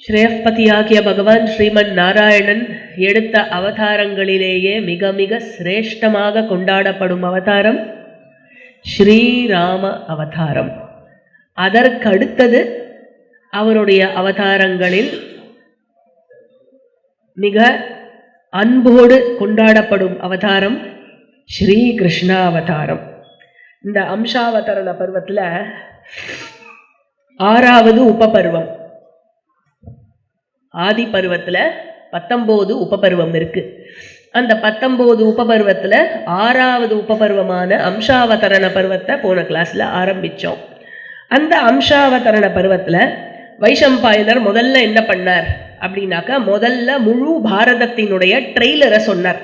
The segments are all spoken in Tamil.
ஸ்ரேயப்பதியாகிய பகவான் ஸ்ரீமன் நாராயணன் எடுத்த அவதாரங்களிலேயே மிக மிக சிரேஷ்டமாக கொண்டாடப்படும் அவதாரம் ஸ்ரீராம அவதாரம். அதற்கடுத்தது அவருடைய அவதாரங்களில் மிக அன்போடு கொண்டாடப்படும் அவதாரம் ஸ்ரீ கிருஷ்ண அவதாரம். இந்த அம்சாவதரண பருவத்தில் 6வது உபபருவம். ஆதி பருவத்தில் 19 உபபருவம் இருக்கு. அந்த 19 உபபருவத்தில் 6வது உபபருவமான அம்சாவதரண பருவத்தை போன கிளாஸ்ல ஆரம்பித்தோம். அந்த அம்சாவதரண பருவத்தில் வைஷம்பாயனர் முதல்ல என்ன பண்ணார் அப்படின்னாக்கா, முதல்ல முழு பாரதத்தினுடைய ட்ரெய்லரை சொன்னார்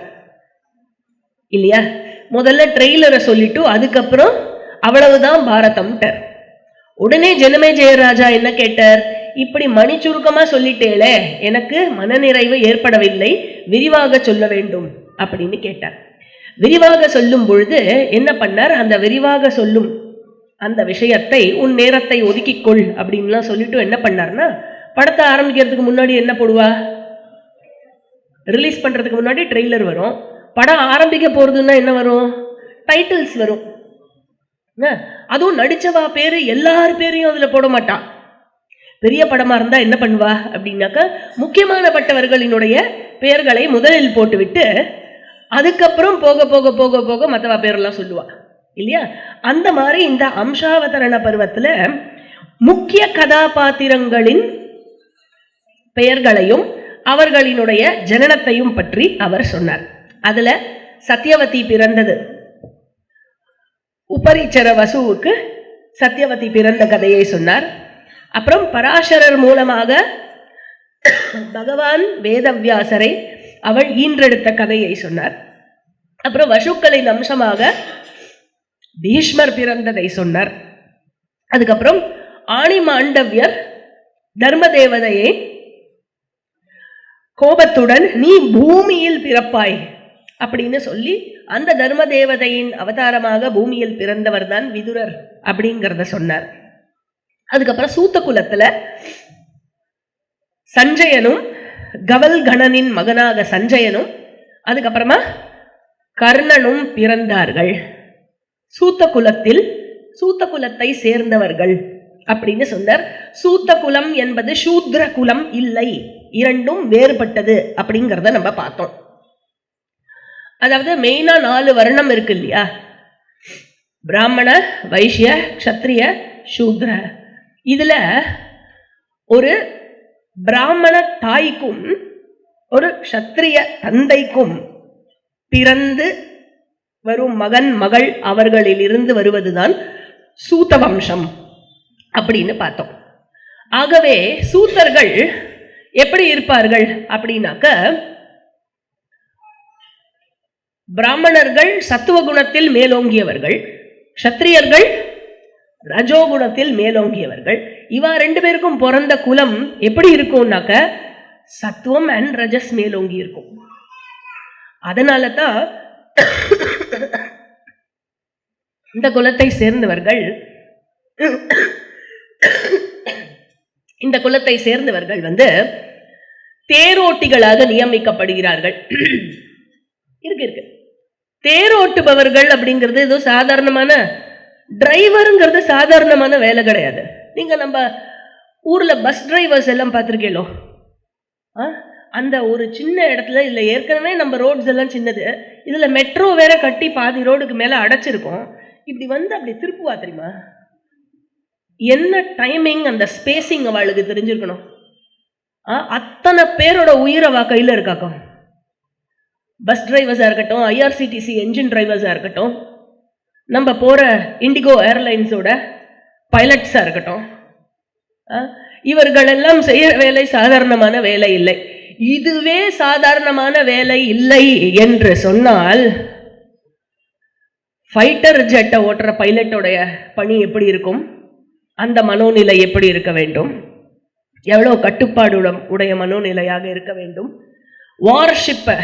இல்லையா? முதல்ல ட்ரெய்லரை சொல்லிட்டு அதுக்கப்புறம் அவ்வளவுதான் பாரதம்ட்டார். உடனே ஜனமேஜயராஜா என்ன கேட்டார், இப்படி மணி சுருக்கமா சொல்லிட்டேளே, எனக்கு மனநிறைவு ஏற்படவில்லை, விரிவாக சொல்ல வேண்டும் அப்படின்னு கேட்டார். விரிவாக சொல்லும் பொழுது என்ன பண்ணார், அந்த விரிவாக சொல்லும் அந்த விஷயத்தை உன் நேரத்தை ஒதுக்கிக்கொள் அப்படின்லாம் சொல்லிட்டு என்ன பண்ணார்னா, படத்தை ஆரம்பிக்கிறதுக்கு முன்னாடி என்ன போடுவா, ரிலீஸ் பண்றதுக்கு முன்னாடி ட்ரெய்லர் வரும். படம் ஆரம்பிக்க போறதுன்னா என்ன வரும், டைட்டில்ஸ் வரும். அதுவும் நடிச்சவா பேரு எல்லாரு பேரையும் அதுல போட மாட்டான். பெரிய படமா இருந்தா என்ன பண்ணுவா அப்படின்னாக்கா, முக்கியமானப்பட்டவர்களினுடைய பெயர்களை முதலில் போட்டுவிட்டு அதுக்கப்புறம் போக போக போக போக மற்றவா பேரெல்லாம் சொல்லுவா இல்லையா? அந்த மாதிரி இந்த அம்சாவதரண பருவத்துல முக்கிய கதாபாத்திரங்களின் பெயர்களையும் அவர்களினுடைய ஜனனத்தையும் பற்றி அவர் சொன்னார். அதுல சத்யவதி பிறந்தது, உபரிச்சர வசுவுக்கு சத்யவதி பிறந்த கதையை சொன்னார். அப்புறம் பராசரர் மூலமாக பகவான் வேதவியாசரை அவள் ஈன்றெடுத்த கதையை சொன்னார். அப்புறம் வசுக்களின் அம்சமாக பீஷ்மர் பிறந்ததை சொன்னார். அதுக்கப்புறம் ஆணிமாண்டவியர் தர்மதேவதையை கோபத்துடன் நீ பூமியில் பிறப்பாய் அப்படின்னு சொல்லி அந்த தர்ம தேவதையின் அவதாரமாக பூமியில் பிறந்தவர் தான் விதுரர் அப்படிங்கிறத சொன்னார். அதுக்கப்புறம் சூத்த குலத்துல சஞ்சயனும் கவல் கணனின் மகனாக சஞ்சயனும் அதுக்கப்புறமா கர்ணனும் பிறந்தார்கள். சூத்த குலத்தில் சூத்த குலத்தை சேர்ந்தவர்கள் அப்படின்னு சொன்னார். சூத்த குலம் என்பது சூத்ர குலம் இல்லை, இரண்டும் வேறுபட்டது அப்படிங்கிறத நம்ம பார்த்தோம். அதாவது மெயினா 4 வர்ணம் இருக்கு இல்லையா, பிராமண, வைஷ்ய, க்ஷத்ரிய, சூத்ர. இதுல ஒரு பிராமண தாய்க்கும் ஒரு க்ஷத்ரிய தந்தைக்கும் பிறந்து வரும் மகன் மகள் அவர்களில் இருந்து வருவதுதான் சூத்த வம்சம் அப்படின்னு பார்த்தோம். ஆகவே சூத்தர்கள் எப்படி இருப்பார்கள் அப்படின்னாக்க, பிராமணர்கள் சத்துவகுணத்தில் மேலோங்கியவர்கள், க்ஷத்ரியர்கள் ரஜோகுணத்தில் மேலோங்கியவர்கள். இவா 2 பேருக்கும் பிறந்த குலம் எப்படி இருக்கும்னாக்க சத்துவம் அண்ட் ரஜஸ் மேலோங்கி இருக்கும். அதனால தான் இந்த குலத்தை சேர்ந்தவர்கள் வந்து தேரோட்டிகளாக நியமிக்கப்படுகிறார்கள். இருக்கு தேரோட்டுபவர்கள் அப்படிங்கிறது ஏதோ சாதாரணமான, டிரைவருங்கிறது சாதாரணமான வேலை கிடையாது. நீங்க நம்ம ஊர்ல பஸ் டிரைவர்ஸ் எல்லாம் பார்த்துருக்கீங்களோ, அந்த ஒரு சின்ன இடத்துல, இதுல ஏற்கனவே நம்ம ரோட்ஸ் எல்லாம் சின்னது, இதுல மெட்ரோ வேற கட்டி பாதி ரோடுக்கு மேல அடைச்சிருக்கோம். இப்படி வந்து அப்படி திருப்புவா தெரியுமா? என்ன டைமிங், அந்த ஸ்பேசிங் அவளுக்கு தெரிஞ்சிருக்கணும். அத்தனை பேரோட உயிர் அவ கையில இருக்காக்கும். பஸ் டிரைவர்ஸா இருக்கட்டும், ஐஆர்சிடிசி என்ஜின் டிரைவர்ஸா இருக்கட்டும், நம்ம போற இண்டிகோ ஏர்லைன்ஸோட பைலட்ஸா இருக்கட்டும், இவர்கள் எல்லாம் செய்யற வேலை சாதாரணமான வேலை இல்லை. இதுவே சாதாரணமான வேலை இல்லை என்று சொன்னால் ஃபைட்டர் ஜெட்டை ஓட்டுற பைலட்டோடைய பணி எப்படி இருக்கும், அந்த மனோநிலை எப்படி இருக்க வேண்டும், எவ்வளவு கட்டுப்பாடு உடைய மனோநிலையாக இருக்க வேண்டும், வார்ஷிப்பை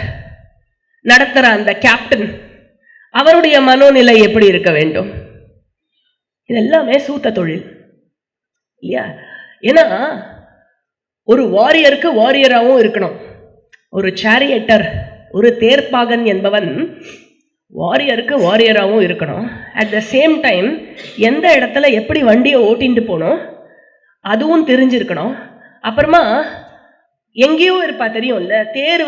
நடத்துற அந்த கேப்டன் அவருடைய மனோநிலை எப்படி இருக்க வேண்டும், இதெல்லாமே சூத்த தொழில் இல்லையா? ஏன்னா ஒரு வாரியருக்கு வாரியராகவும் இருக்கணும். ஒரு சேரியட்டர், ஒரு தேர்ப்பாகன் என்பவன் வாரியருக்கு வாரியராகவும் இருக்கணும். அட் த சேம் டைம் எந்த இடத்துல எப்படி வண்டியை ஓட்டிட்டு போனோம் அதுவும் தெரிஞ்சிருக்கணும். அப்புறமா எங்கேயோ இருப்பா, தெரியும்ல, தேர்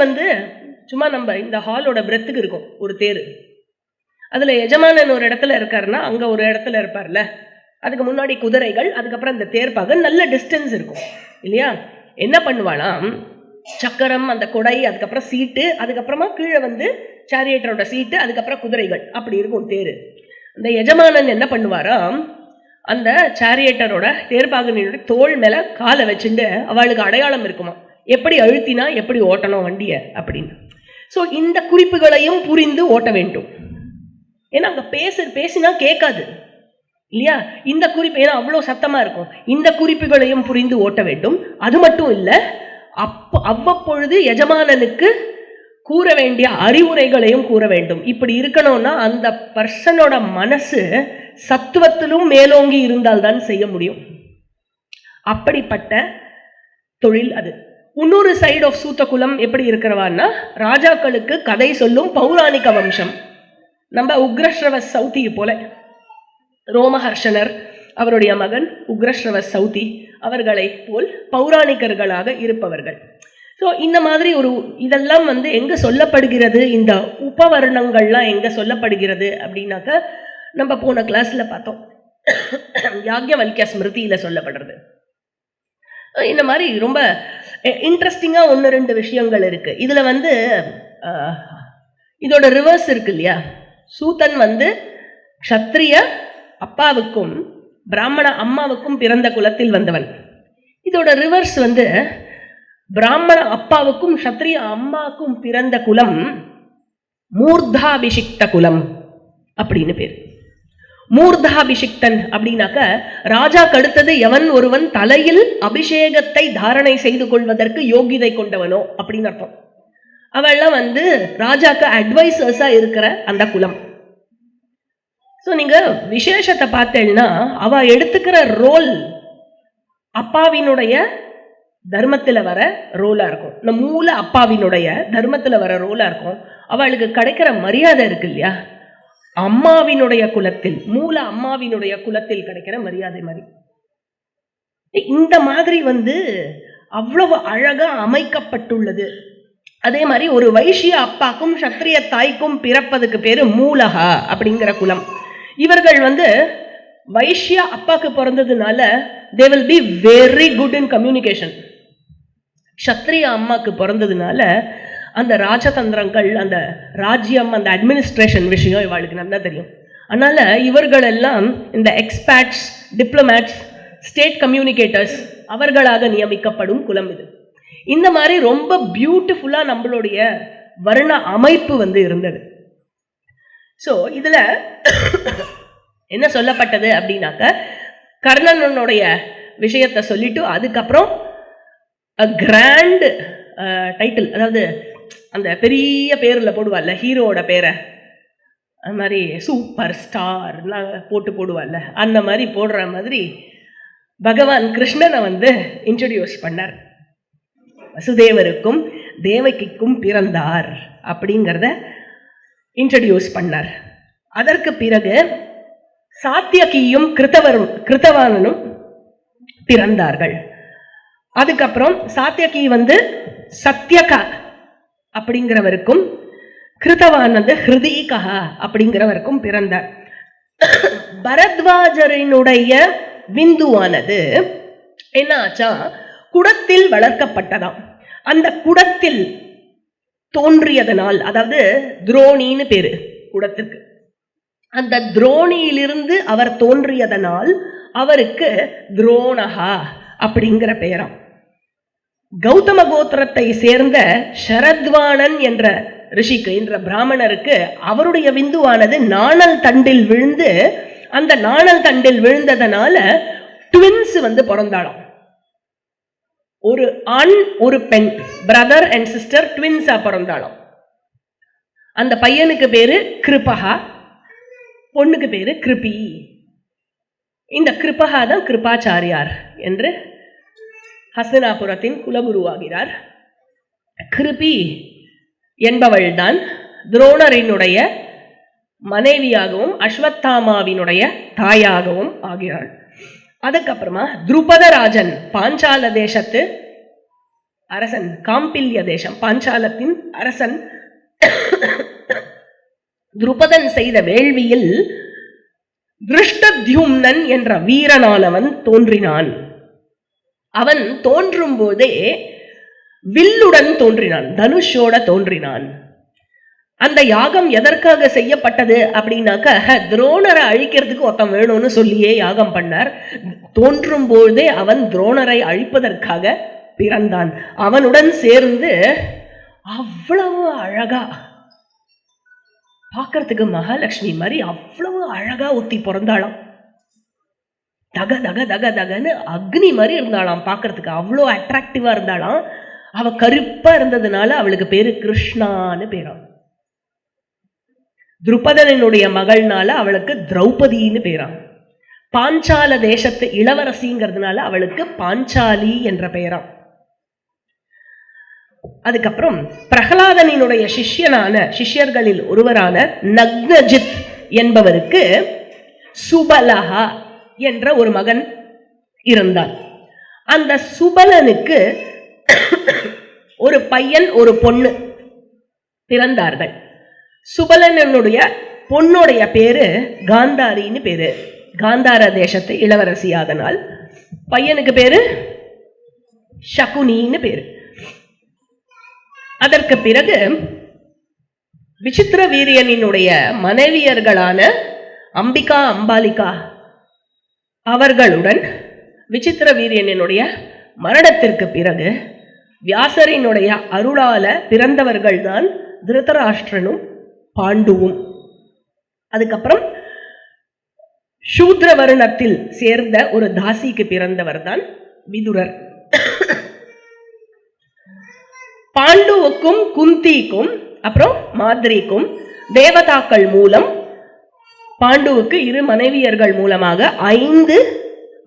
சும்மா நம்ம இந்த ஹாலோட பிரெத்துக்கு இருக்கும் ஒரு தேர். அதில் எஜமானன் ஒரு இடத்துல இருக்காருன்னா அங்கே ஒரு இடத்துல இருப்பார்ல, அதுக்கு முன்னாடி குதிரைகள், அதுக்கப்புறம் இந்த தேர்ப்பாகன், நல்ல டிஸ்டன்ஸ் இருக்கும் இல்லையா. என்ன பண்ணுவாளாம், சக்கரம், அந்த கொடை, அதுக்கப்புறம் சீட்டு, அதுக்கப்புறமா கீழே சேரியட்டரோட சீட்டு, அதுக்கப்புறம் குதிரைகள், அப்படி இருக்கும் தேர். அந்த எஜமானன் என்ன பண்ணுவாராம், அந்த சேரியட்டரோட தேர்ப்பாகனோட தோள் மேலே காலை வச்சுட்டு அவளுக்கு அடையாளம் இருக்குமா, எப்படி அழுத்தினா எப்படி ஓட்டணும் வண்டியை அப்படின்னு. ஸோ இந்த குறிப்புகளையும் புரிந்து ஓட்ட வேண்டும். ஏன்னா அங்கே பேசினா கேட்காது இல்லையா, இந்த குறிப்பு, ஏன்னா அவ்வளோ சத்தமாக இருக்கும். இந்த குறிப்புகளையும் புரிந்து ஓட்ட வேண்டும். அது மட்டும் இல்லை, அவ்வப்பொழுது எஜமானனுக்கு கூற வேண்டிய அறிவுரைகளையும் கூற வேண்டும். இப்படி இருக்கணும்னா அந்த பர்சனோட மனசு சத்துவத்திலும் மேலோங்கி இருந்தால்தான் செய்ய முடியும். அப்படிப்பட்ட தொழில் அது. இன்னொரு சைடு ஆஃப் சூத்தகுலம் எப்படி இருக்கிறவான்னா, ராஜாக்களுக்கு கதை சொல்லும் பௌராணிக வம்சம். நம்ம உக்ரஸ்ரவ சௌதி போல, ரோமஹர்ஷனர் அவருடைய மகன் உக்ரஸ்ரவ சௌதி அவர்களை போல் பௌராணிகர்களாக இருப்பவர்கள். ஸோ இந்த மாதிரி ஒரு இதெல்லாம் எங்கே சொல்லப்படுகிறது, இந்த உபவர்ணங்கள்லாம் எங்கே சொல்லப்படுகிறது அப்படின்னாக்க, நம்ம போன கிளாஸில் பார்த்தோம், யாக்ஞவல்க்ய ஸ்மிருதியில் சொல்லப்படுறது. இந்த மாதிரி ரொம்ப இன்ட்ரெஸ்டிங்காக 1-2 விஷயங்கள் இருக்குது. இதில் இதோட ரிவர்ஸ் இருக்கு இல்லையா. சூதன் க்ஷத்ரிய அப்பாவுக்கும் பிராமண அம்மாவுக்கும் பிறந்த குலத்தில் வந்தவன். இதோட ரிவர்ஸ் பிராமண அப்பாவுக்கும் க்ஷத்ரிய அம்மாவுக்கும் பிறந்த குலம் மூர்தாபிஷிக்த குலம் அப்படின்னு பேர். மூர்தாபிஷிக்தன் அப்படின்னாக்க, ராஜாக்கு அடுத்தது எவன் ஒருவன் தலையில் அபிஷேகத்தை தாரணை செய்து கொள்வதற்கு யோகிதை கொண்டவனோ அப்படின்னு அர்த்தம். அவெல்லாம் ராஜாக்கு அட்வைசர்ஸா இருக்கிற அந்த குலம். ஸோ நீங்க விசேஷத்தை பார்த்தேன்னா, அவ எடுத்துக்கிற ரோல் அப்பாவினுடைய தர்மத்தில் வர ரோலா இருக்கும். இந்த மூல அப்பாவினுடைய தர்மத்தில் வர ரோலா இருக்கும். அவளுக்கு கிடைக்கிற மரியாதை இருக்கு இல்லையா, அம்மாவினுடைய குலத்தில், மூல அம்மாவினுடைய குலத்தில் கிடைக்கிற மரியாதை மாதிரி. இந்த மாதிரி அவ்வளவு அழகா அமைக்கப்பட்டுள்ளது. அதே மாதிரி ஒரு வைஷ்ய அப்பாக்கும் சத்திரிய தாய்க்கும் பிறப்பதுக்கு பேரு மூலகா அப்படிங்கிற குலம். இவர்கள் வைஷ்ய அப்பாக்கு பிறந்ததுனால they will be very good in communication. சத்திரிய அம்மாக்கு பிறந்ததுனால அந்த ராஜதந்திரங்கள், அந்த ராஜ்யம், அந்த அட்மினிஸ்ட்ரேஷன் விஷயம் இவளுக்கு நல்லா தெரியும். அதனால இவர்கள் எல்லாம் இந்த எக்ஸ்பேட்ஸ், டிப்ளமேட்ஸ், ஸ்டேட் கம்யூனிகேட்டர்ஸ் அவர்களாக நியமிக்கப்படும் குலம் இது. இந்த மாதிரி ரொம்ப பியூட்டிஃபுல்லா நம்மளுடைய வர்ண அமைப்பு இருந்தது. ஸோ இதுல என்ன சொல்லப்பட்டது அப்படின்னாக்க, கர்ணனுடைய விஷயத்தை சொல்லிட்டு அதுக்கப்புறம் கிராண்ட் டைட்டில், அதாவது அந்த பெரிய பேரில் போடுவாள்ல ஹீரோவோட பேரை, அது மாதிரி சூப்பர் ஸ்டார்லாம் போடுவாள்ல, அந்த மாதிரி போடுற மாதிரி பகவான் கிருஷ்ணனை இன்ட்ரடியூஸ் பண்ணார். வசுதேவருக்கும் தேவகிக்கும் பிறந்தார் அப்படிங்கிறத இன்ட்ரடியூஸ் பண்ணார். அதற்கு பிறகு சாத்தியகியும் கிருத்தவானனும் பிறந்தார்கள். அதுக்கப்புறம் சாத்தியகி சத்யகா அப்படிங்கிறவருக்கும், கிருத்தவான் ஹிருதீகா அப்படிங்கிறவருக்கும் பிறந்தார். பரத்வாஜரினுடைய விந்துவானது என்ன ஆச்சா, குடத்தில் வளர்க்கப்பட்டதாம். அந்த குடத்தில் தோன்றியதனால், அதாவது துரோணின்னு பேரு குடத்துக்கு, அந்த துரோணியிலிருந்து அவர் தோன்றியதனால் அவருக்கு துரோணகா அப்படிங்கிற பெயராம். கௌதம கோத்திரத்தை சேர்ந்த சரத்வானன் என்ற ரிஷிக்கு, என்ற பிராமணருக்கு, அவருடைய விந்துவானது நாணல் தண்டில் விழுந்து, அந்த நாணல் தண்டில் விழுந்ததனால ட்வின்ஸ் பிறந்தாளாம். ஒரு ஆண் ஒரு பெண், பிரதர் அண்ட் சிஸ்டர் ட்வின்ஸா பிறந்தாளாம். அந்த பையனுக்கு பேரு கிருபகா, பொண்ணுக்கு பேரு கிருபி. இந்த கிருபகா தான் கிருபாச்சாரியார் என்று ஹஸ்தினாபுரத்தின் குலகுருவாகிறார். கிருபி என்பவள்தான் துரோணரினுடைய மனைவியாகவும் அஸ்வத்தாமாவினுடைய தாயாகவும் ஆகிறாள். அதுக்கப்புறமா துருபதராஜன் பாஞ்சால தேசத்து அரசன், காம்பில்ய தேசம் பாஞ்சாலத்தின் அரசன் துருபதன் செய்த வேள்வியில் திருஷ்டத்யும்னன் என்ற வீரனானவன் தோன்றினான். அவன் தோன்றும் போதே வில்லுடன் தோன்றினான், தனுஷோட தோன்றினான். அந்த யாகம் எதற்காக செய்யப்பட்டது அப்படின்னாக்க, துரோணரை அழிக்கிறதுக்கு ஒருத்தன் வேணும்னு சொல்லியே யாகம் பண்ணார். தோன்றும் போதே அவன் துரோணரை அழிப்பதற்காக பிறந்தான். அவனுடன் சேர்ந்து அவ்வளவு அழகா, பார்க்கறதுக்கு மகாலட்சுமி மாதிரி அவ்வளவு அழகா ஒத்தி பிறந்தாளாம். தக தக தக தகன்னு அக்னி மாதிரி இருந்தாளாம், பார்க்கறதுக்கு அவ்வளோ அட்ராக்டிவா இருந்தாளாம். அவ கருப்பா இருந்ததுனால அவளுக்கு பேரு கிருஷ்ணான்னு பேராம். துருபதனுடைய மகள்னால அவளுக்கு திரௌபதினு பேராம். பாஞ்சால தேசத்து இளவரசிங்கிறதுனால அவளுக்கு பாஞ்சாலி என்ற பெயராம். அதுக்கப்புறம் பிரகலாதனினுடைய சிஷ்யர்களில் ஒருவரான நக்னஜித் என்பவருக்கு சுபலஹா என்ற ஒரு மகன் இருந்தான். அந்த சுபலனுக்கு ஒரு பையன் ஒரு பொண்ணு பிறந்தார்கள். சுபலனுடைய பொண்ணுடைய பேரு காந்தாரின்னு பேரு. காந்தார தேசத்து இளவரசி. அதனால் பையனுக்கு பேரு சகுனின்னு பேரு. அதற்கு பிறகு விசித்திர வீரியனினுடைய மனைவியர்களான அம்பிகா அம்பாலிகா அவர்களுடன் விசித்திர வீரியனினுடைய மரணத்திற்கு பிறகு வியாசரினுடைய அருளால பிறந்தவர்கள் தான் திருதராஷ்டிரனும் பாண்டுவும். அதுக்கப்புறம் சூத்ர வருணத்தில் சேர்ந்த ஒரு தாசிக்கு பிறந்தவர் தான் விதுரர். பாண்டுவுக்கும் குந்திக்கும் அப்புறம் மாதிரிக்கும் தேவதாக்கள் மூலம் பாண்டுவுக்கு 2 மனைவியர்கள் மூலமாக 5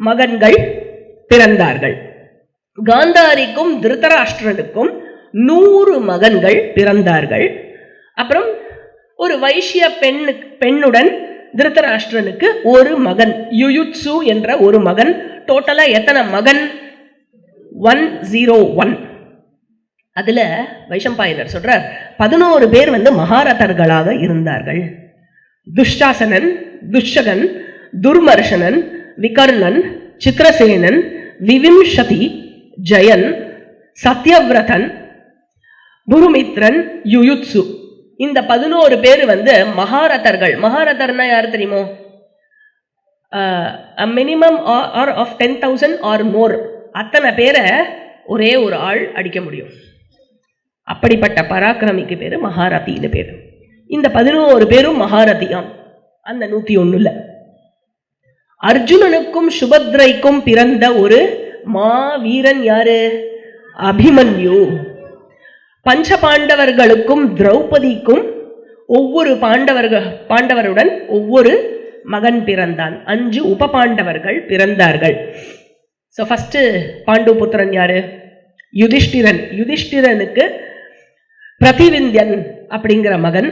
மகன்கள் பிறந்தார்கள். காந்தாரிக்கும் திருதராஷ்டிரனுக்கும் 100 மகன்கள் பிறந்தார்கள். அப்புறம் ஒரு வைஷ்ய பெண்ணுடன் திருதராஷ்டிரனுக்கு ஒரு மகன், யுயுத்சு என்ற ஒரு மகன். டோட்டலா எத்தனை மகன்? 101. அதுல வைஷம்பாயனர் சொல்றார் 11 பேர் மகாரதர்களாக இருந்தார்கள். துஷ்டாசனன், துஷகன், துர்மர்ஷனன், விகர்ணன், சித்ரசேனன், விவிம்சதி, ஜயன், சத்யவிரதன், புருமித்ரன், யுயுத்சு. இந்த 11 பேர் மகாரதர்கள். மகாரதர்னா யாரு தெரியுமோ? மினிமம் ஆர் ஆஃப் 10,000 ஆர் மோர். அத்தனை பேரை ஒரே ஒரு ஆள் அடிக்க முடியும். அப்படிப்பட்ட பராக்கிரமிக்கு பேரு மகாரதின்னு பேரு. இந்த 11 பேரும் மகாரதியாம். அந்த 101 அர்ஜுனனுக்கும் சுபத்ரைக்கும் பிறந்த ஒரு மாவீரன் யாரு? அபிமன்யு. பஞ்ச பாண்டவர்களுக்கும் திரௌபதிக்கும் ஒவ்வொரு பாண்டவருடன் ஒவ்வொரு மகன் பிறந்தான். 5 உப பாண்டவர்கள் பிறந்தார்கள். ஸோ ஃபர்ஸ்ட் பாண்டு புத்திரன் யாரு? யுதிஷ்டிரன். யுதிஷ்டிரனுக்கு பிரதிவிந்தியன் அப்படிங்கிற மகன்.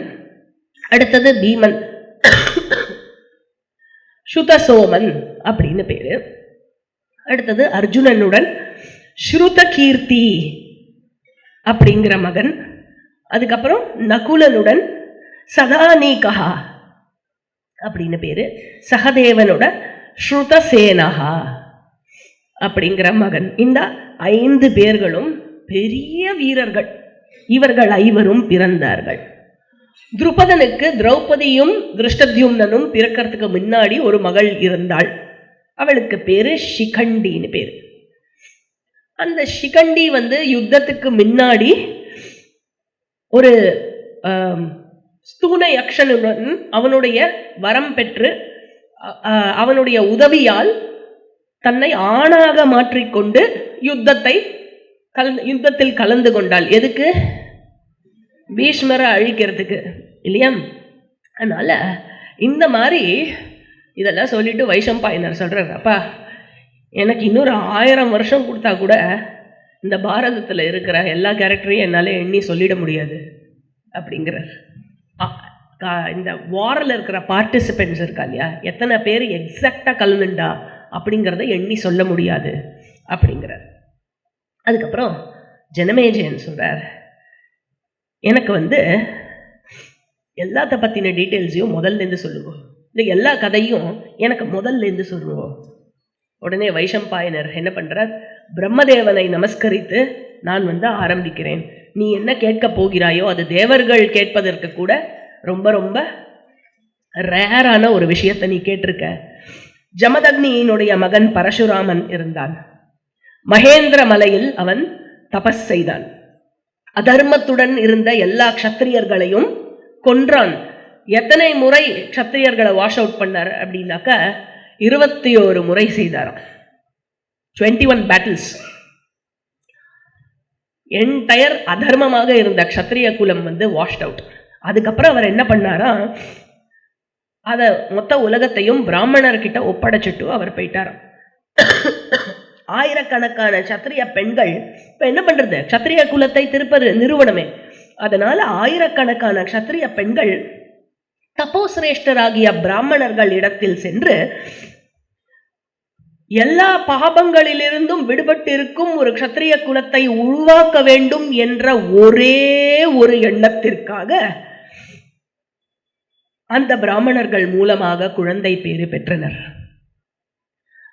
அடுத்தது பீமன், சுதசோமன் அப்படின்னு பேரு. அடுத்தது அர்ஜுனனுடன் ஸ்ருதகீர்த்தி அப்படிங்கிற மகன். அதுக்கப்புறம் நகுலனுடன் சதானீகா அப்படின்னு பேரு. சகதேவனோட ஸ்ருதசேனஹா அப்படிங்கிற மகன். இந்த 5 பேர்களும் பெரிய வீரர்கள். இவர்கள் 5 பிறந்தார்கள். துருபதனுக்கு திரௌபதியும் திருஷ்டத்யும்னனும் பிறக்கிறதுக்கு முன்னாடி ஒரு மகள் இருந்தாள். அவளுக்கு பேரு சிகண்டின்னு பேரு. அந்த சிகண்டி யுத்தத்துக்கு முன்னாடி ஒரு ஸ்தூன யக்ஷனுடன் அவனுடைய வரம் பெற்று அவனுடைய உதவியால் தன்னை ஆணாக மாற்றிக்கொண்டு யுத்தத்தில் கலந்து கொண்டாள். எதுக்கு? பீஷ்மரை அழிக்கிறதுக்கு இல்லையா? அதனால இந்த மாதிரி இதெல்லாம் சொல்லிட்டு வைஷம்பாயனர் சொல்றார், அப்பா எனக்கு இன்னொரு 1000 வருஷம் கொடுத்தா கூட இந்த பாரதத்தில் இருக்கிற எல்லா கேரக்டரையும் என்னால் எண்ணி சொல்லிட முடியாது அப்படிங்கிறார். இந்த வாரில் இருக்கிற பார்ட்டிசிபெண்ட்ஸ் இருக்கா இல்லையா, எத்தனை பேர் எக்ஸாக்டாக கலந்துண்டா அப்படிங்கிறத எண்ணி சொல்ல முடியாது அப்படிங்கிறார். அதுக்கப்புறம் ஜனமேஜயன் சொல்கிறார், எனக்கு எல்லாத்த பற்றின டீட்டெயில்ஸையும் முதல்லேருந்து சொல்லுவோம், இல்லை எல்லா கதையும் எனக்கு முதல்லேருந்து சொல்லுவோம். உடனே வைஷம்பாயனர் என்ன பண்ணுறார், பிரம்மதேவனை நமஸ்கரித்து நான் ஆரம்பிக்கிறேன், நீ என்ன கேட்க போகிறாயோ அது தேவர்கள் கேட்பதற்கு கூட ரொம்ப ரொம்ப ரேரான ஒரு விஷயத்தை நீ கேட்டிருக்க. ஜமதக்னியினுடைய மகன் பரசுராமன் இருந்தான். மகேந்திர மலையில் அவன் தபஸ் செய்தான். அதர்மத்துடன் இருந்த எல்லா க்ஷத்திரியர்களையும் கொன்றான். எத்தனை முறை க்ஷத்திரியர்களை வாஷ் அவுட் பண்ணார் அப்படின்னாக்க 21 முறை செய்தாராம். 21 பேட்டில்ஸ். என்டையர் அதர்மமாக இருந்த க்ஷத்திரிய குலம் வாஷ்ட் அவுட். அதுக்கப்புறம் அவர் என்ன பண்ணாரா, அதை மொத்த உலகத்தையும் பிராமணர்கிட்ட ஒப்படைச்சிட்டு அவர் போயிட்டாராம். ஆயிரக்கணக்கான சத்திரிய பெண்கள் இப்ப என்ன பண்றது, சத்திரிய குலத்தை திருப்பது நிறுவனமே, அதனால ஆயிரக்கணக்கான சத்திரிய பெண்கள் தபோசிரேஷ்டராகிய பிராமணர்கள் இடத்தில் சென்று எல்லா பாபங்களிலிருந்தும் விடுபட்டு இருக்கும் ஒரு க்ஷத்திரிய குலத்தை உருவாக்க வேண்டும் என்ற ஒரே ஒரு எண்ணத்திற்காக அந்த பிராமணர்கள் மூலமாக குழந்தை பேறு பெற்றனர்.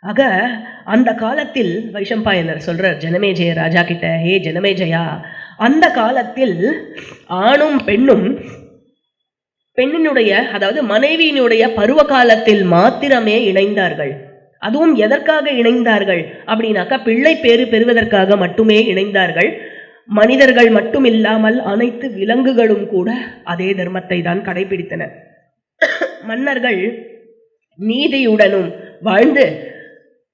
ஆக அந்த காலத்தில் வைஷம்பாயனர் சொல்றார் ஜனமேஜய ராஜா கிட்ட, ஹே ஜனமேஜயா, அந்த காலத்தில் ஆணும் பெண்ணும் பெண்ணினுடைய அதாவது மனைவியினுடைய பருவ காலத்தில் மாத்திரமே இணைந்தார்கள். அதுவும் எதற்காக இணைந்தார்கள் அப்படின்னாக்கா பிள்ளை பேறு பெறுவதற்காக மட்டுமே இணைந்தார்கள். மனிதர்கள் மட்டும் இல்லாமல் அனைத்து விலங்குகளும் கூட அதே தர்மத்தை தான் கடைபிடித்தன. மன்னர்கள்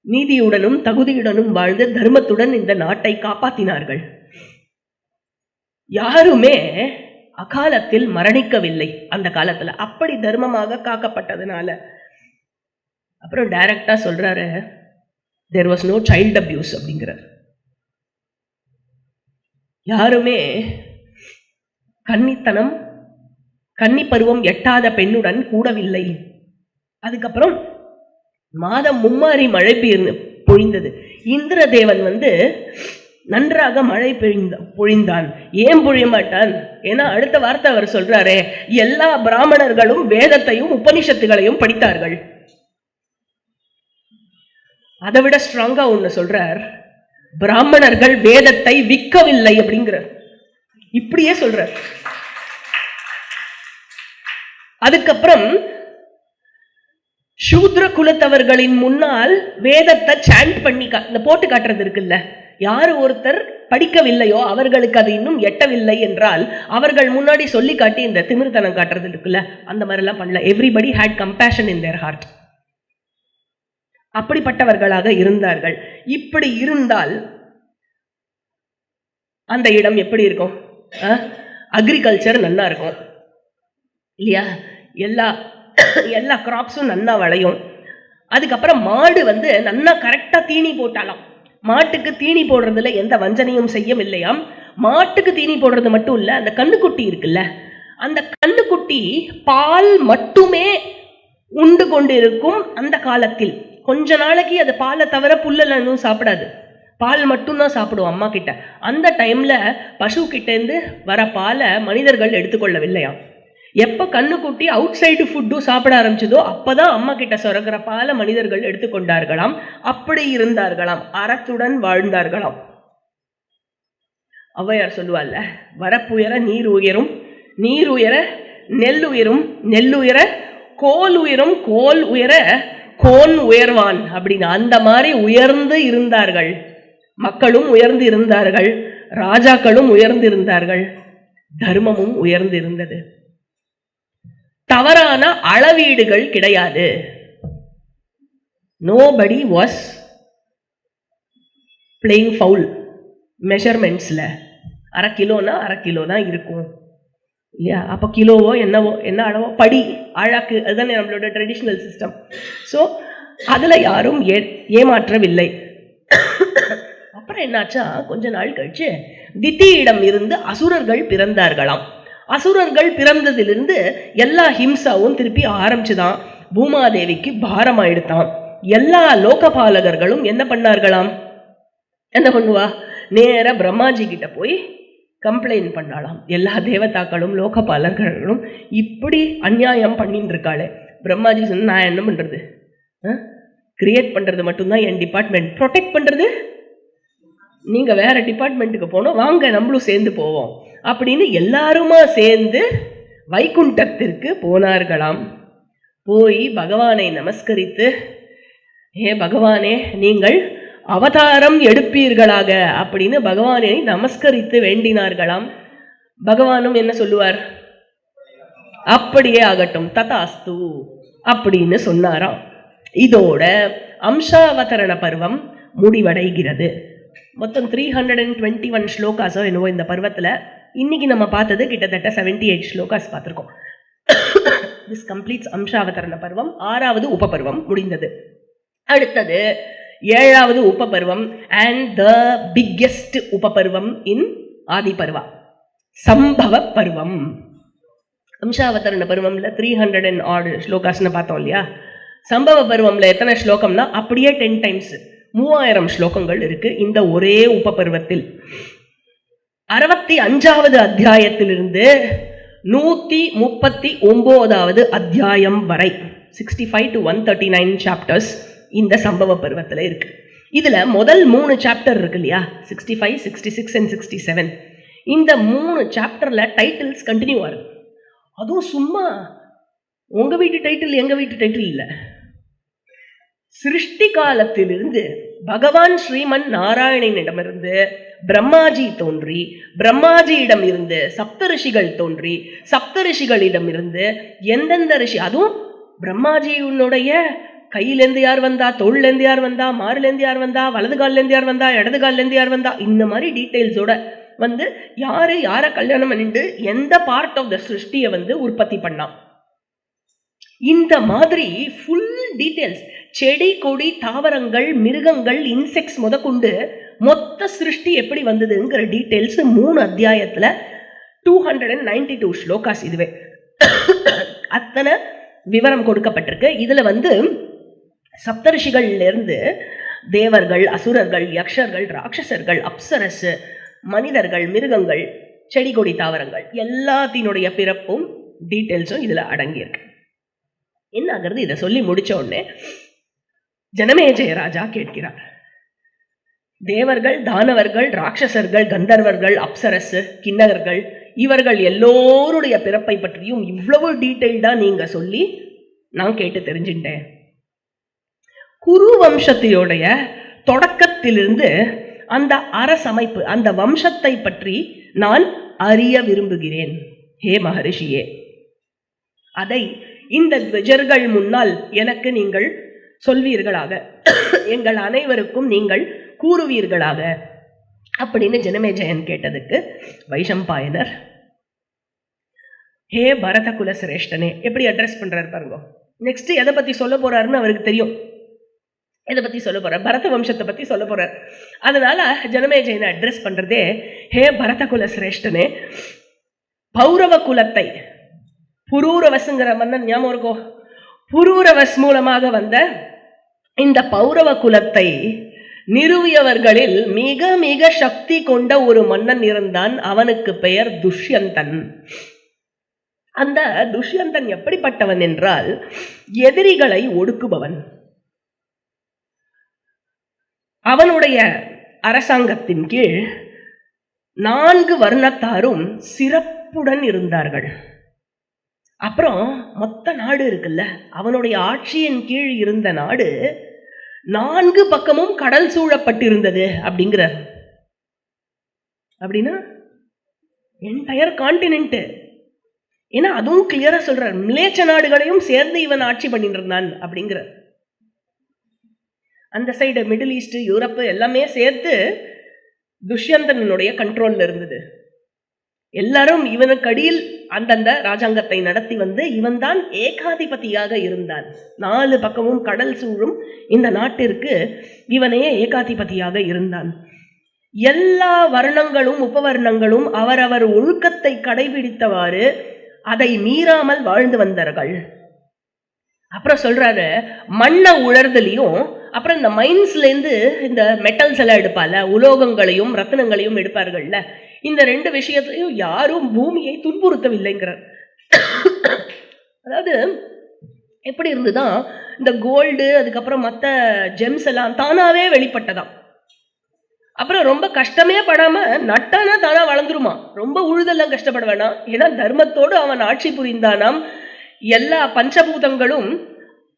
நீதியுடனும் தகுதியுடனும் வாழ்ந்து தர்மத்துடன் இந்த நாட்டை காப்பாற்றினார்கள். யாருமே அகாலத்தில் மரணிக்கவில்லை அந்த காலத்துல, அப்படி தர்மமாக காக்கப்பட்டதுனால. அப்புறம் டைரக்டா சொல்றாரு, there was no child abuse அப்படிங்கிறார். யாருமே கன்னி பருவம் எட்டாத பெண்ணுடன் கூடவில்லை. அதுக்கப்புறம் மாதம் மும்மாரி மழை பொழிந்தது. இந்திரதேவன் நன்றாக மழை பொழிந்தான். ஏன் பொழிய மாட்டான்? ஏன்னா அடுத்த வார்த்தை அவர் சொல்றாரே, எல்லா பிராமணர்களும் வேதத்தையும் உபனிஷத்துகளையும் படித்தார்கள். அதை விட ஸ்ட்ராங்கா ஒண்ணு சொல்றார், பிராமணர்கள் வேதத்தை விற்கவில்லை அப்படிங்கிறார். இப்படியே சொல்றார். அதுக்கப்புறம் சூத்ர குலத்தவர்களின் முன்னால் வேதத்தை சாண்ட் பண்ணி இந்த போட்டு காட்டுறது இருக்குல்ல, யாரு ஒருத்தர் படிக்கவில்லையோ அவர்களுக்கு அது இன்னும் எட்டவில்லை என்றால் அவர்கள் முன்னாடி சொல்லி காட்டி இந்த திமிர்த்தனம் காட்டுறது இருக்குல்ல, அந்த மாதிரி எல்லாம் பண்ணல. Everybody had compassion in their heart. அப்படிப்பட்டவர்களாக இருந்தார்கள். இப்படி இருந்தால் அந்த இடம் எப்படி இருக்கும்? அக்ரிகல்ச்சர் நல்லா இருக்கும் இல்லையா? எல்லா கிராப்ஸும் நல்லா விளையும். அதுக்கப்புறம் மாடு நல்லா கரெக்டா தீனி போட்டாலாம். மாட்டுக்கு தீனி போடுறதுல எந்த வஞ்சனையும் செய்யவில்லையாம். மாட்டுக்கு தீனி போடுறது மட்டும் இல்ல, அந்த கண்ணுக்குட்டி இருக்குல்ல, அந்த கண்ணுக்குட்டி பால் மட்டுமே உண்டு கொண்டு இருக்கும். அந்த காலத்தில் கொஞ்ச நாளைக்கு அது பாலை தவிர புல்லெல்லாம் சாப்பிடாது, பால் மட்டும்தான் சாப்பிடுவோம் அம்மா கிட்ட. அந்த டைம்ல பசு கிட்ட இருந்து வர பாலை மனிதர்கள் எடுத்துக்கொள்ளவில்லையாம். எப்ப கண்ணுக்குட்டி அவுட் சைடு ஃபுட்டும் சாப்பிட ஆரம்பிச்சதோ அப்பதான் அம்மா கிட்ட சுரக்கிற பாலை மனிதர்கள் எடுத்துக்கொண்டார்களாம். அப்படி இருந்தார்களாம், அறத்துடன் வாழ்ந்தார்களாம். ஔவையார் சொல்லுவாள்ல, வரப்புயர நீர் உயரும், நீர் உயர நெல் உயரும், நெல் உயர கோல் உயரும், கோல் உயர கோன் உயர்வான் அப்படின்னு. அந்த மாதிரி உயர்ந்து இருந்தார்கள். மக்களும் உயர்ந்து இருந்தார்கள், ராஜாக்களும் உயர்ந்து இருந்தார்கள், தர்மமும் உயர்ந்து இருந்தது. தவறான அளவீடுகள் கிடையாது. Nobody was playing foul. மெஷர்மெண்ட்ஸ்ல 1/2 கிலோனா 1/2 கிலோ தான் இருக்கும் இல்லையா? அப்போ கிலோவோ என்னவோ என்ன அளவோ படி அழகு, அதுதானே நம்மளோட ட்ரெடிஷ்னல் சிஸ்டம். ஸோ அதுல யாரும் ஏமாற்றவில்லை. அப்புறம் என்னாச்சா, கொஞ்ச நாள் கழிச்சு திதியிடம் இருந்து அசுரர்கள் பிறந்தார்களாம். அசுரர்கள் பிறந்ததிலிருந்து எல்லா ஹிம்சாவும் திருப்பி ஆரம்பிச்சுதான். பூமாதேவிக்கு பாரமாயிடுத்தான். எல்லா லோகபாலகர்களும் என்ன பண்ணார்களாம், என்ன பண்ணுவா, நேர பிரம்மாஜி கிட்ட போய் கம்ப்ளைண்ட் பண்ணாலாம். எல்லா தேவதாக்களும் லோகபாலர்களும் இப்படி அநியாயம் பண்ணிட்டு இருக்காளே. பிரம்மாஜி சொன்ன, நான் என்ன பண்றது, கிரியேட் பண்றது மட்டும்தான் என் டிபார்ட்மெண்ட், ப்ரொடெக்ட் பண்றது நீங்க வேற டிபார்ட்மெண்ட்டுக்கு போனோம், வாங்க நம்மளும் சேர்ந்து போவோம் அப்படின்னு எல்லாருமா சேர்ந்து வைகுண்டத்திற்கு போனார்களாம். போய் பகவானை நமஸ்கரித்து, ஏ பகவானே நீங்கள் அவதாரம் எடுப்பீர்களாக அப்படின்னு பகவானை நமஸ்கரித்து வேண்டினார்களாம். பகவானும் என்ன சொல்லுவார், அப்படியே ஆகட்டும், ததாஸ்து அப்படின்னு சொன்னாராம். இதோட அம்சாவதரண பருவம் முடிவடைகிறது. மொத்தம் 321 ஸ்லோகாஸோ என்னவோ இந்த பருவத்தில். இன்னைக்கு நம்ம பார்த்தது கிட்டத்தட்ட 78 ஸ்லோகாஸ் பார்த்துருக்கோம். திஸ் கம்ப்ளீட்ஸ் அம்சாவதரண பருவம். 6வது உபபருவம் முடிந்தது. அடுத்தது 7வது உபபருவம் அண்ட் த பிக்கெஸ்ட் உபபருவம் இன் ஆதி பருவா, சம்பவ பருவம். அம்சாவதரண பருவம்ல 300 odd ஸ்லோகாஸ்னு பார்த்தோம் இல்லையா. சம்பவ பருவம்ல எத்தனை ஸ்லோகம்னா அப்படியே 10 times 3000 ஸ்லோகங்கள் இருக்கு இந்த ஒரே உபபருவத்தில். 65வது அத்தியாயத்திலிருந்து 139வது அத்தியாயம் வரை 65 to 139 சாப்டர்ஸ் இந்த சம்பவ பருவத்தில் இருக்கு. இதுல முதல் 3 சாப்டர் இருக்கு இல்லையா, 65, 66 and 67. இந்த 3 சாப்டர்ல டைட்டில்ஸ் கண்டினியூ ஆகுது. அதுவும் சும்மா உங்க வீட்டு டைட்டில் எங்க வீட்டு டைட்டில் இல்லை. சிருஷ்டி காலத்திலிருந்து பகவான் ஸ்ரீமன் நாராயணனிடமிருந்து பிரம்மாஜி தோன்றி, பிரம்மாஜியிடம் இருந்து சப்தரிஷிகள் தோன்றி, சப்தரிஷிகளிடமிருந்து எந்தெந்த ரிஷி, அதுவும் பிரம்மாஜியினுடைய கையிலேருந்து யார் வந்தா, தோள்லேருந்து யார் வந்தா, மாறுலேருந்து யார் வந்தா, வலது கால்லேருந்து யார் வந்தா, இடது கால்லேருந்து யார் வந்தா, இந்த மாதிரி டீட்டெயில்ஸோட யாரு யாரை கல்யாணம் பண்ணிட்டு எந்த பார்ட் ஆஃப் த சிருஷ்டியை உற்பத்தி பண்ணான், இந்த மாதிரி ஃபுல் டீட்டெயில்ஸ், செடி கொடி தாவரங்கள் மிருகங்கள் இன்செக்ட்ஸ் முதற்கொண்டு மொத்த சிருஷ்டி எப்படி வந்ததுங்கிற டீட்டெயில்ஸ் 3 அத்தியாயத்துல 292 ஸ்லோகாஸ். இதுவே அத்தனை விவரம் கொடுக்கப்பட்டிருக்கு. இதுல சப்தரிஷிகள்ல இருந்து தேவர்கள், அசுரர்கள், யக்ஷர்கள், ராட்சசர்கள், அப்சரஸ், மனிதர்கள், மிருகங்கள், செடி கொடி தாவரங்கள் எல்லாத்தினுடைய பிறப்பும் டீட்டெயில்ஸும் இதுல அடங்கியிருக்கு. என்ன ஆகிறது, இதை சொல்லி முடிச்ச உடனே ஜனமேஜய ராஜா கேட்கிறார், தேவர்கள், தானவர்கள், ராட்சசர்கள், கந்தர்வர்கள், அப்சரஸ், கிண்ணகர்கள் இவர்கள் எல்லோருடைய பிறப்பை பற்றியும் இவ்வளவு டீட்டெயில்டா நீங்க சொல்லி நான் கேட்டு தெரிஞ்சுட்டேன். குரு வம்சத்தையோடைய தொடக்கத்திலிருந்து அந்த அரசமைப்பு, அந்த வம்சத்தை பற்றி நான் அறிய விரும்புகிறேன். ஹே மகரிஷியே, அதை இந்த துவஜர்கள் முன்னால் எனக்கு நீங்கள் சொல்வீர்களாக, எங்கள் அனைவருக்கும் நீங்கள் கூறுவீர்களாக அப்படின்னு ஜனமேஜயன் கேட்டதுக்கு வைஷம்பாயனர், ஹே பரத குல சிரேஷ்டனே, எப்படி அட்ரஸ் பண்றாரு பாருங்க. நெக்ஸ்ட் எதை பத்தி சொல்ல போறாருன்னு அவருக்கு தெரியும். எதை பத்தி சொல்ல போறார், பரத வம்சத்தை பத்தி சொல்ல போறார். அதனால ஜனமேஜயனை அட்ரஸ் பண்றதே ஹே பரத குல சிரேஷ்டனே, பௌரவ குலத்தை, புரூரவசுங்கிற மன்னன் ஞாபகம் இருக்கோ, புரூரவஸ் மூலமாக வந்த இந்த பௌரவ குலத்தை நிறுவியவர்களில் மிக மிக சக்தி கொண்ட ஒரு மன்னன் இருந்தான். அவனுக்கு பெயர் துஷ்யந்தன். அந்த துஷ்யந்தன் எப்படிப்பட்டவன் என்றால் எதிரிகளை ஒடுக்குபவன். அவனுடைய அரசாங்கத்தின் கீழ் 4 வர்ணத்தாரும் சிறப்புடன் இருந்தார்கள். அப்புறம் மொத்த நாடு இருக்குல்ல, அவனுடைய ஆட்சியின் கீழ் இருந்த நாடு 4 பக்கமும் கடல் சூழப்பட்டிருந்தது. அப்படிங்கிறார். அப்படின்னா என்டையர் கான்டினென்ட். ஏன்னா அதுவும் கிளியரா சொல்றார், மிலேச்ச நாடுகளையும் சேர்ந்து இவன் ஆட்சி பண்ணிட்டு இருந்தான் அப்படிங்கிறார். அந்த சைடு மிடில் ஈஸ்ட், யூரோப்பு எல்லாமே சேர்த்து துஷ்யந்தனுடைய கண்ட்ரோல்ல இருந்தது. எல்லாரும் இவனுக்கு அடியில் அந்தந்த ராஜாங்கத்தை நடத்தி வந்து இவன் தான் ஏகாதிபதியாக இருந்தான். 4 பக்கமும் கடல் சூழும் இந்த நாட்டிற்கு இவனே ஏகாதிபதியாக இருந்தான். எல்லா வர்ணங்களும் உபவர்ணங்களும் அவரவர் ஒழுக்கத்தை கடைபிடித்தவாறு அதை மீறாமல் வாழ்ந்து வந்தார்கள். அப்புறம் சொல்றாரு, மண்ணை உலர்தலையும் அப்புறம் இந்த மைன்ஸ்லேருந்து இந்த மெட்டல்ஸ் எல்லாம் எடுப்பால, உலோகங்களையும் ரத்தினங்களையும் எடுப்பார்கள்ல, இந்த 2 விஷயத்திலையும் யாரும் பூமியை துன்புறுத்தவில்லைங்கிறார். அதாவது எப்படி இருந்துதான் இந்த கோல்டு அதுக்கப்புறம் மற்ற ஜெம்ஸ் எல்லாம் தானாவே வெளிப்பட்டதாம். அப்புறம் ரொம்ப கஷ்டமே படாம நட்டானா தானா வளர்ந்துருமா, ரொம்ப உழுதெல்லாம் கஷ்டப்பட வேணாம். ஏன்னா தர்மத்தோடு அவன் ஆட்சி புரிந்தானாம். எல்லா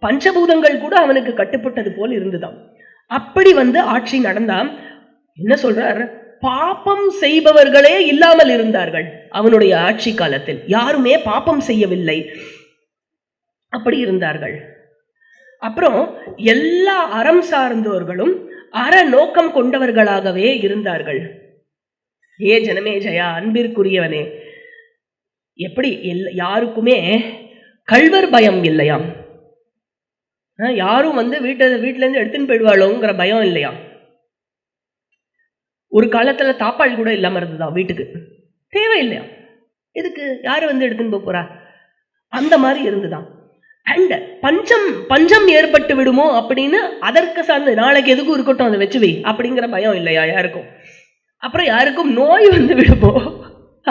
பஞ்சபூதங்கள் கூட அவனுக்கு கட்டுப்பட்டது போல் இருந்துதான். அப்படி வந்து ஆட்சி நடந்தாம். என்ன சொல்றார், பாப்பம் செய்பவர்களே இல்லாமல் இருந்தார்கள் அவனுடைய ஆட்சி காலத்தில். யாருமே பாப்பம் செய்யவில்லை, அப்படி இருந்தார்கள். அப்புறம் எல்லா அறம் சார்ந்தோர்களும் அற நோக்கம் கொண்டவர்களாகவே இருந்தார்கள். ஏ ஜனமே ஜெயா, அன்பிற்குரியவனே, எப்படி யாருக்குமே கள்வர் பயம் இல்லையாம். யாரும் வந்து வீட்டுல இருந்து எடுத்துன்னு போயிடுவாளோங்கிற பயம் இல்லையா. ஒரு காலத்துல தாப்பாள் கூட இல்லாம இருந்ததா வீட்டுக்கு, தேவையில்லையா, இதுக்கு யாரு வந்து எடுத்துன்னு போறா, அந்த மாதிரி இருந்துதான். அண்ட் பஞ்சம் ஏற்பட்டு விடுமோ அப்படின்னு அதற்கு சார்ந்து நாளைக்கு எதுக்கும் இருக்கட்டும் அதை வச்சு வை அப்படிங்கிற பயம் இல்லையா யாருக்கும். அப்புறம் யாருக்கும் நோய் வந்து விடுமோ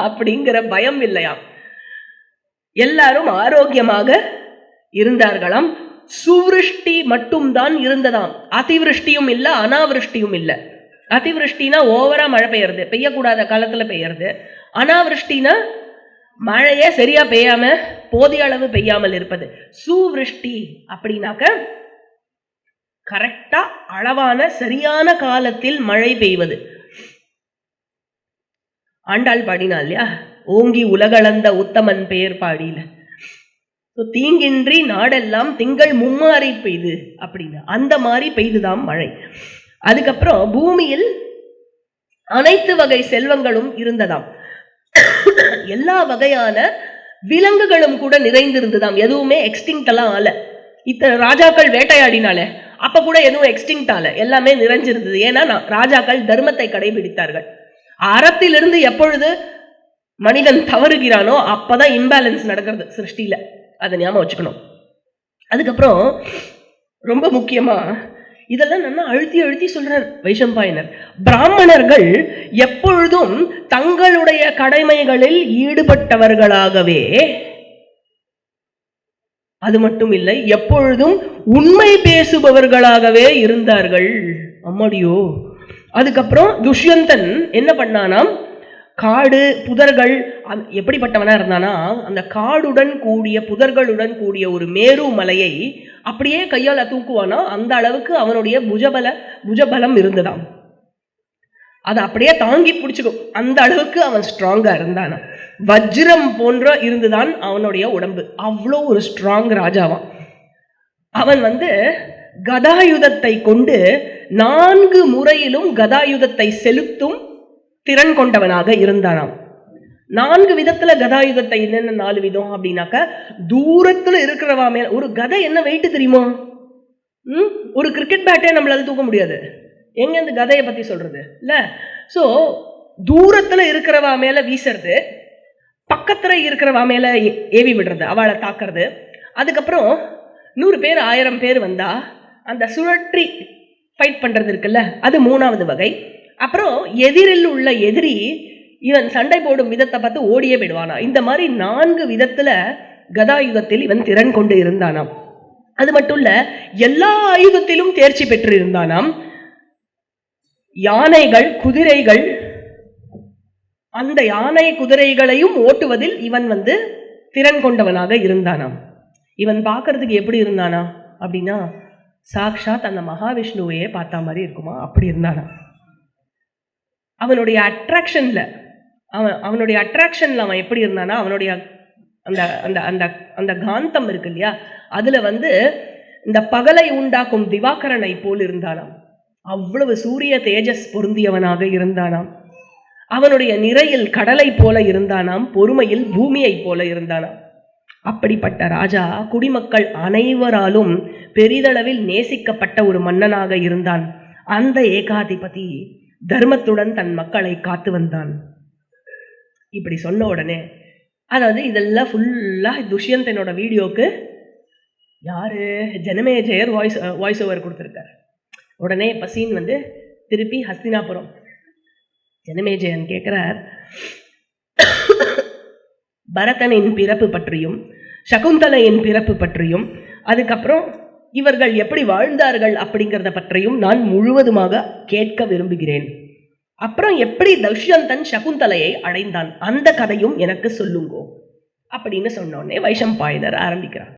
அப்படிங்கிற பயம் இல்லையா. எல்லாரும் ஆரோக்கியமாக இருந்தார்களாம். சுவிருஷ்டி மட்டும்தான் இருந்ததாம். அதிவிருஷ்டியும் இல்லை, அனாவிருஷ்டியும் இல்லை. அதிவிருஷ்டினா ஓவரா மழை பெய்யறது, பெய்யக்கூடாத காலத்துல பெய்யறது. அனாவிருஷ்டினா மழையே சரியா பெய்யாம போதிய அளவு பெய்யாமல் இருப்பது. சுவிருஷ்டி அப்படின்னாக்க கரெக்டா அளவான சரியான காலத்தில் மழை பெய்வது. ஆண்டாள் பாடினா இல்லையா, ஓங்கி உலகளந்த உத்தமன் பெயர் பாடியில, தீங்கின்றி நாடெல்லாம் திங்கள் மும்மாறி பெய்து அப்படின்னு அந்த மாதிரி பெய்துதான் மழை. அதுக்கப்புறம் பூமியில் அனைத்து வகை செல்வங்களும் இருந்ததாம். எல்லா வகையான விலங்குகளும் கூட நிறைந்திருந்ததாம். எதுவுமே எக்ஸ்டிங்க்ட் எல்லாம் ஆல. இத்தனை ராஜாக்கள் வேட்டையாடினாலே அப்ப கூட எதுவும் எக்ஸ்டிங்க்ட் ஆல, எல்லாமே நிறைஞ்சிருந்தது. ஏன்னா ராஜாக்கள் தர்மத்தை கடைபிடித்தார்கள். அறத்திலிருந்து எப்பொழுது மனிதன் தவறுகிறானோ அப்பதான் இம்பேலன்ஸ் நடக்கிறது சிருஷ்டியில, அதை ஞாபகம் வச்சுக்கணும். அதுக்கப்புறம் ரொம்ப முக்கியமா இதெல்லாம் நல்லா அழுத்தி சொல்றார் வைஷம்பாயனர். பிராமணர்கள் எப்பொழுதும் தங்களுடைய கடமைகளில் ஈடுபட்டவர்களாகவே, அது மட்டும் இல்லை, எப்பொழுதும் உண்மை பேசுபவர்களாகவே இருந்தார்கள். அம்மாடியோ. அதுக்கப்புறம் துஷ்யந்தன் என்ன பண்ணானாம், காடு புதர்கள் எப்படிப்பட்டவனா இருந்தானா, அந்த காடுடன் கூடிய புதர்களுடன் கூடிய ஒரு மேரு மலையை அப்படியே கையால தூக்குவானா. அந்த அளவுக்கு அவனுடைய புஜபலம் இருந்ததாம். அதை அப்படியே தாங்கி பிடிச்சுக்கும், அந்த அளவுக்கு அவன் ஸ்ட்ராங்கா இருந்தானா. வஜ்ரம் போன்ற இருந்துதான் அவனுடைய உடம்பு. அவ்வளோ ஒரு ஸ்ட்ராங் ராஜாவான் அவன். வந்து கதாயுதத்தை கொண்டு 4 முறையிலும் கதாயுதத்தை செலுத்தும் திறன் கொண்டவனாக இருந்தானாம். 4 விதத்துல கதாயுதத்தை, என்னென்ன 4 விதம் அப்படின்னாக்க, தூரத்துல இருக்கிறவா மேல ஒரு கதை என்ன வெயிட் தெரியுமா, ஒரு கிரிக்கெட் பேட்டே நம்மளால தூக்க முடியாது. எங்க இந்த கதையை பத்தி சொல்றது இல்ல. சோ தூரத்துல இருக்கிறவா மேல வீசுறது, பக்கத்துல இருக்கிறவா மேல ஏவி விடுறது, அவளை தாக்குறது. அதுக்கப்புறம் 100 பேர் 1000 பேர் வந்தா அந்த சுழற்றி ஃபைட் பண்றது இருக்குல்ல, அது 3வது வகை. அப்புறம் எதிரில் உள்ள எதிரி இவன் சண்டை போடும் விதத்தை பார்த்து ஓடியே விடுவானா. இந்த மாதிரி 4 விதத்துல கதாயுதத்தில் இவன் திறன் கொண்டு இருந்தானாம். அது மட்டும் இல்ல, எல்லா ஆயுதத்திலும் தேர்ச்சி பெற்று இருந்தானாம். யானைகள் குதிரைகள், அந்த யானை குதிரைகளையும் ஓட்டுவதில் இவன் வந்து திறன் கொண்டவனாக இருந்தானாம். இவன் பார்க்கறதுக்கு எப்படி இருந்தானா அப்படின்னா, சாக்ஷாத் அந்த மகாவிஷ்ணுவையே பார்த்தா மாதிரி இருக்குமா, அப்படி இருந்தானா. அவனுடைய அட்ராக்ஷன்ல அவன் எப்படி இருந்தானா, அவனுடைய அந்த அந்த அந்த அந்த காந்தம் இருக்கு இல்லையா, அதுல வந்து இந்த பகலை உண்டாக்கும் திவாகரனை போல் இருந்தானாம். அவ்வளவு சூரிய தேஜஸ் பொருந்தியவனாக இருந்தானாம். அவனுடைய நிறையில் கடலை போல இருந்தானாம், பொறுமையில் பூமியை போல இருந்தானாம். அப்படிப்பட்ட ராஜா குடிமக்கள் அனைவராலும் பெரிதளவில் நேசிக்கப்பட்ட ஒரு மன்னனாக இருந்தான். அந்த ஏகாதிபதி தர்மத்துடன் தன் மக்களை காத்து வந்தான். இப்படி சொன்ன உடனே, அதாவது இதெல்லாம் ஃபுல்லா துஷ்யந்தனோட வீடியோக்கு யாரு ஜனமேஜயர் வாய்ஸ் ஓவர் கொடுத்துருக்கார். உடனே பசீன் திருப்பி ஹஸ்தினாபுரம் ஜனமேஜயன் கேட்கிறார், பரதனின் பிறப்பு பற்றியும் சகுந்தலையின் பிறப்பு பற்றியும் அதுக்கப்புறம் இவர்கள் எப்படி வாழ்ந்தார்கள் அப்படிங்கிறத பற்றியும் நான் முழுவதுமாக கேட்க விரும்புகிறேன். அப்புறம் எப்படி துஷ்யந்தன் சகுந்தலையை அடைந்தான் அந்த கதையும் எனக்கு சொல்லுங்கோ அப்படின்னு சொன்னோடனே வைஷம்பாயனர் ஆரம்பிக்கிறார்.